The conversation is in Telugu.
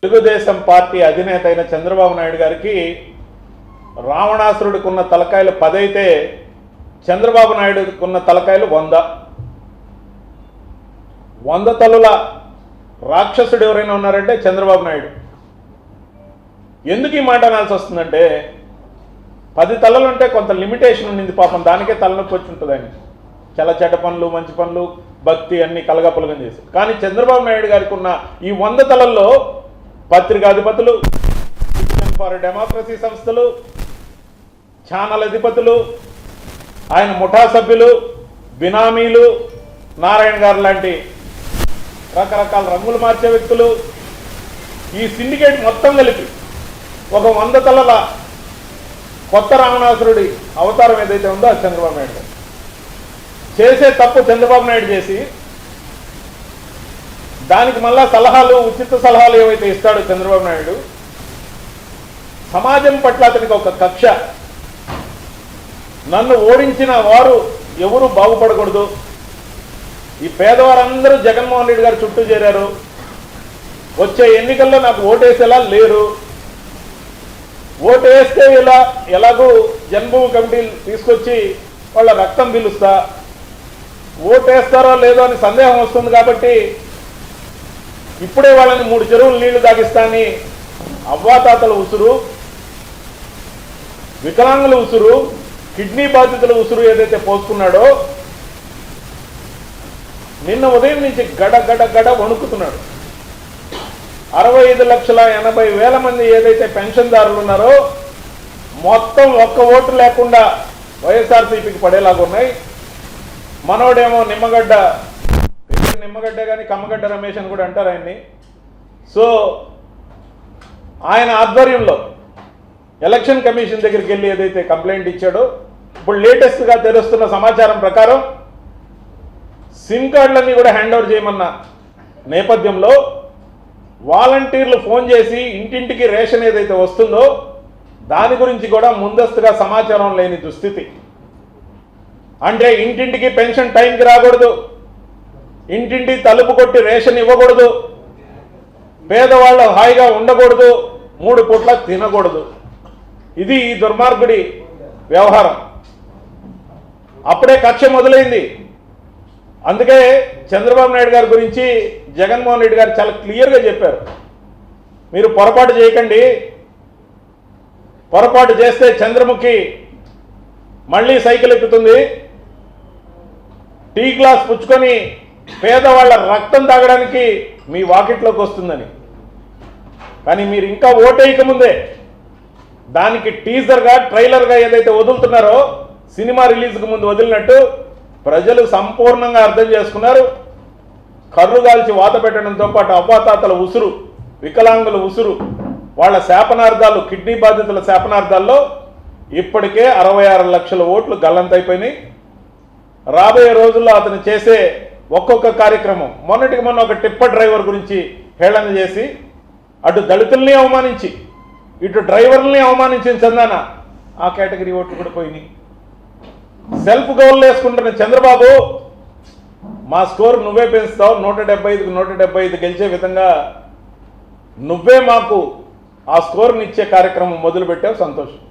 తెలుగుదేశం పార్టీ అధినేత అయిన చంద్రబాబు నాయుడు గారికి రావణాసురుడికి ఉన్న తలకాయలు 10 అయితే చంద్రబాబు నాయుడుకి ఉన్న తలకాయలు 100. 100 తలల రాక్షసుడు ఎవరైనా ఉన్నారంటే చంద్రబాబు నాయుడు. ఎందుకు ఈ మాట అనాల్సి వస్తుందంటే 10 తలలు ఉంటే కొంత లిమిటేషన్ ఉండింది పాపం, దానికే తలనొప్పి వచ్చి ఉంటుంది. ఆయన చాలా చెడ్డ పనులు మంచి పనులు భక్తి అన్ని కలగపలగం చేశారు. కానీ చంద్రబాబు నాయుడు గారికి ఉన్న ఈ 100 తలల్లో పత్రికాధిపతులు, ఫర్ డెమోక్రసీ సంస్థలు, ఛానల్ అధిపతులు, ఆయన ముఠా సభ్యులు, బినామీలు, నారాయణ గారు లాంటి రకరకాల రంగులు మార్చే వ్యక్తులు, ఈ సిండికేట్ మొత్తం కలిపి ఒక 100 తలల కొత్త రావణాసురుడి అవతారం ఏదైతే ఉందో అది చంద్రబాబు నాయుడు గారు. చేసే తప్పు చంద్రబాబు నాయుడు చేసి దానికి మళ్ళా సలహాలు, ఉచిత సలహాలు ఏవైతే ఇస్తాడో చంద్రబాబు నాయుడు, సమాజం పట్ల అతనికి ఒక కక్ష. నన్ను ఓడించిన వారు ఎవరు బాగుపడకూడదు, ఈ పేదవారందరూ జగన్మోహన్ రెడ్డి గారు చుట్టూ చేరారు, వచ్చే ఎన్నికల్లో నాకు ఓటేసేలా లేరు, ఓటేస్తే ఇలా ఎలాగూ జన్మభూమి కమిటీలు తీసుకొచ్చి వాళ్ళ రక్తం పీలుస్తా, ఓటేస్తారో లేదో అని సందేహం వస్తుంది కాబట్టి ఇప్పుడే వాళ్ళని 3 చెరువులు నీళ్లు తాగిస్తా అని అవ్వాతాతల ఉసురు, వికలాంగుల ఉసురు, కిడ్నీ బాధితుల ఉసురు ఏదైతే పోసుకున్నాడో నిన్న ఉదయం నుంచి గడ గడ గడ వణుకుతున్నాడు. 65,80,000 మంది ఏదైతే పెన్షన్దారులు ఉన్నారో మొత్తం ఒక్క ఓటు లేకుండా వైఎస్ఆర్సీపీకి పడేలాగా ఉన్నాయి. మనోడేమో నిమ్మగడ్డ కానీ కమ్మగడ్డ రమేష్ అని కూడా అంటారు ఆయన్ని. సో ఆయన ఆధ్వర్యంలో ఎలక్షన్ కమిషన్ దగ్గరికి వెళ్ళి ఏదైతే కంప్లైంట్ ఇచ్చాడో, ఇప్పుడు లేటెస్ట్గా తెలుస్తున్న సమాచారం ప్రకారం సిమ్ కార్డులన్నీ కూడా హ్యాండ్ ఓవర్ చేయమన్న నేపథ్యంలో వాలంటీర్లు ఫోన్ చేసి ఇంటింటికి రేషన్ ఏదైతే వస్తుందో దాని గురించి కూడా ముందస్తుగా సమాచారం లేని దుస్థితి. అంటే ఇంటింటికి పెన్షన్ టైంకి రాకూడదు, ఇంటింటి తలుపు కొట్టి రేషన్ ఇవ్వకూడదు, పేదవాళ్ళు హాయిగా ఉండకూడదు, 3 పూట్ల తినకూడదు. ఇది ఈ దుర్మార్గుడి వ్యవహారం. అప్పుడే కక్ష మొదలైంది. అందుకే చంద్రబాబు నాయుడు గారి గురించి జగన్మోహన్ రెడ్డి గారు చాలా క్లియర్గా చెప్పారు, మీరు పొరపాటు చేయకండి, పొరపాటు చేస్తే చంద్రముఖి మళ్ళీ సైకిల్ ఎక్కుతుంది, టీ గ్లాస్ పుచ్చుకొని పేదవాళ్ళ రక్తం తాగడానికి మీ వాకిట్లోకి వస్తుందని. కానీ మీరు ఇంకా ఓటేయకముందే దానికి టీజర్గా ట్రైలర్గా ఏదైతే వదులుతున్నారో సినిమా రిలీజ్కి ముందు వదిలినట్టు ప్రజలు సంపూర్ణంగా అర్థం చేసుకున్నారు. కర్రుగాల్చి వాత పెట్టడంతో పాటు అవ్వాతాతల ఉసురు, వికలాంగుల ఉసురు, వాళ్ళ శాపనార్థాలు, కిడ్నీ బాధితుల శాపనార్థాల్లో ఇప్పటికే 66 లక్షల ఓట్లు గల్లంతైపోయినాయి. రాబోయే రోజుల్లో అతను చేసే ఒక్కొక్క కార్యక్రమం, మొన్నటికి మొన్న ఒక టిప్పర్ డ్రైవర్ గురించి హేళన చేసి అటు దళితుల్ని అవమానించి ఇటు డ్రైవర్ని అవమానించిన చందాన ఆ కేటగిరీ ఓట్లు కూడా పోయినాయి. సెల్ఫ్ గోల్ వేసుకుంటున్న చంద్రబాబు మా స్కోర్ నువ్వే పెంచుతావు, 175కి 175 గెలిచే విధంగా నువ్వే మాకు ఆ స్కోర్ని ఇచ్చే కార్యక్రమం మొదలుపెట్టావు, సంతోషం.